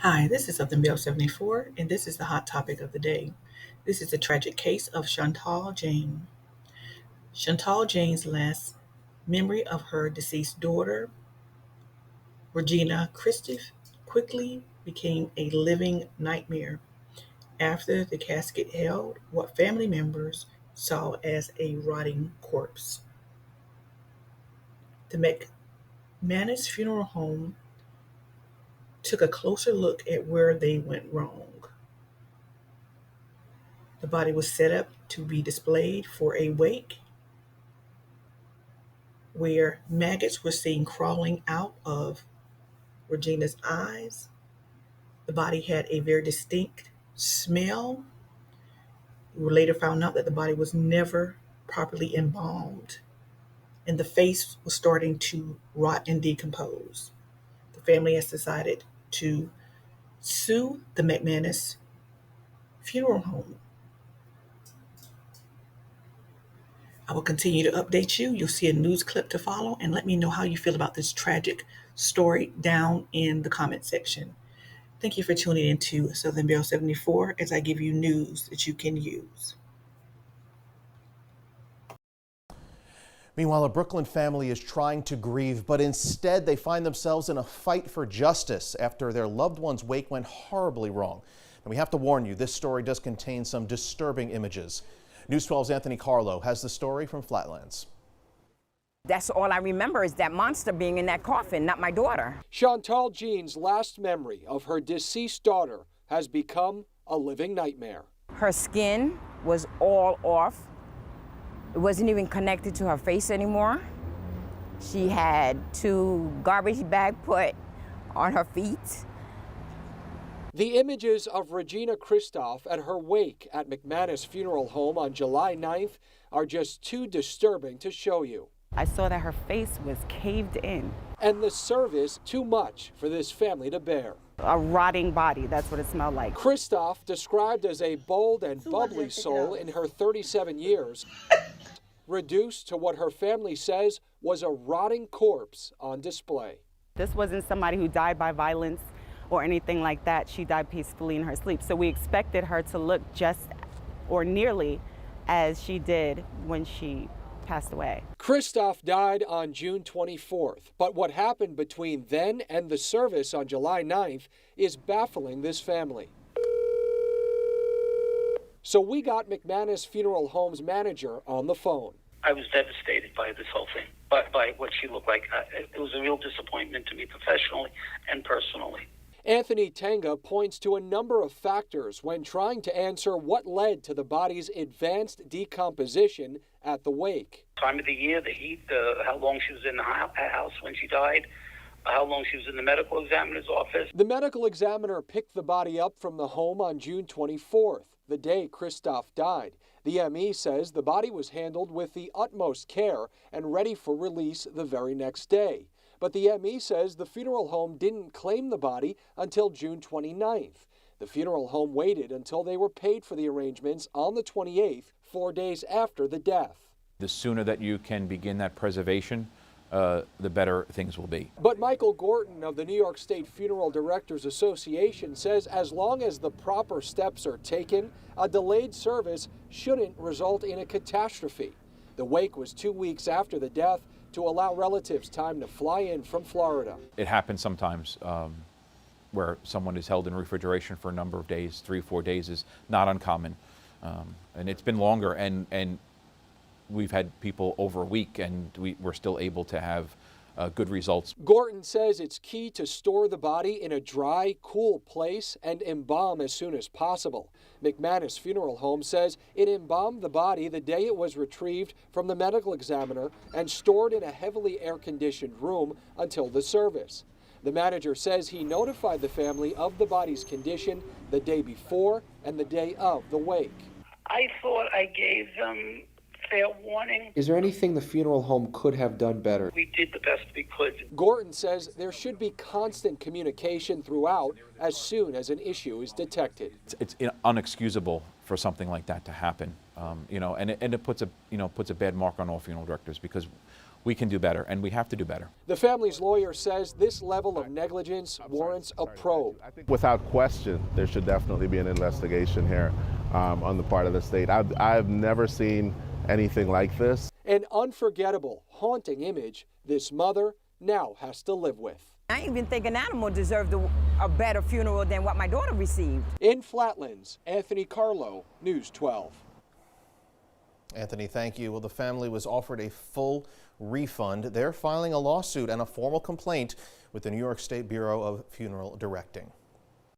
Hi, this is Southern Belle 74, and this is the hot topic of the day. This is the tragic case of Chantal Jane. Chantal Jane's last memory of her deceased daughter, Regina Christophe, quickly became a living nightmare after the casket held what family members saw as a rotting corpse. The McManus Funeral Home took a closer look at where they went wrong. The body was set up to be displayed for a wake where maggots were seen crawling out of Regina's eyes. The body had a very distinct smell. We later found out that the body was never properly embalmed, and the face was starting to rot and decompose. The family has decided to sue the McManus Funeral Home. I will continue to update you. You'll see a news clip to follow, and let me know how you feel about this tragic story down in the comment section. Thank you for tuning in to Southern Belle 74 as I give you news that you can use. Meanwhile, a Brooklyn family is trying to grieve, but instead they find themselves in a fight for justice after their loved one's wake went horribly wrong. And we have to warn you, this story does contain some disturbing images. News 12's Anthony Carlo has the story from Flatlands. That's all I remember is that monster being in that coffin, not my daughter. Chantal Jean's last memory of her deceased daughter has become a living nightmare. Her skin was all off. It wasn't even connected to her face anymore. She had two garbage bag put on her feet. The images of Regina Christophe at her wake at McManus Funeral Home on July 9th are just too disturbing to show you. I saw that her face was caved in. And the service too much for this family to bear. A rotting body, that's what it smelled like. Christophe, described as a bold and bubbly soul in her 37 years, reduced to what her family says was a rotting corpse on display. This wasn't somebody who died by violence or anything like that. She died peacefully in her sleep. So we expected her to look just or nearly as she did when she passed away. Christophe died on June 24th, but what happened between then and the service on July 9th is baffling this family. So we got McManus Funeral Home's manager on the phone. I was devastated by this whole thing, by what she looked like. It was a real disappointment to me professionally and personally. Anthony Tenga points to a number of factors when trying to answer what led to the body's advanced decomposition at the wake. Time of the year, the heat, how long she was in the house when she died, how long she was in the medical examiner's office. The medical examiner picked the body up from the home on June 24th, the day Christophe died. The ME says the body was handled with the utmost care and ready for release the very next day. But the ME says the funeral home didn't claim the body until June 29th. The funeral home waited until they were paid for the arrangements on the 28th, 4 days after the death. The sooner that you can begin that preservation, the better things will be. But Michael Gorton of the New York State Funeral Directors Association says as long as the proper steps are taken, a delayed service shouldn't result in a catastrophe. The wake was 2 weeks after the death to allow relatives time to fly in from Florida. It happens sometimes where someone is held in refrigeration for a number of days, 3-4 days is not uncommon. And it's been longer, and we've had people over a week, and we're still able to have good results. Gorton says it's key to store the body in a dry, cool place and embalm as soon as possible. McManus Funeral Home says it embalmed the body the day it was retrieved from the medical examiner and stored in a heavily air-conditioned room until the service. The manager says he notified the family of the body's condition the day before and the day of the wake. I thought I gave them fair warning. Is there anything the funeral home could have done better? We did the best we could. Gorton says there should be constant communication throughout as soon as an issue is detected. It's unexcusable for something like that to happen, and it puts a bad mark on all funeral directors, because we can do better, and we have to do better. The family's lawyer says this level of negligence warrants a probe. Without question, there should definitely be an investigation here on the part of the state. I've never seen anything like this. An unforgettable, haunting image this mother now has to live with. I even think an animal deserved a better funeral than what my daughter received. In Flatlands, Anthony Carlo, News 12. Anthony, thank you. Well, the family was offered a full refund. They're filing a lawsuit and a formal complaint with the New York State Bureau of Funeral Directing.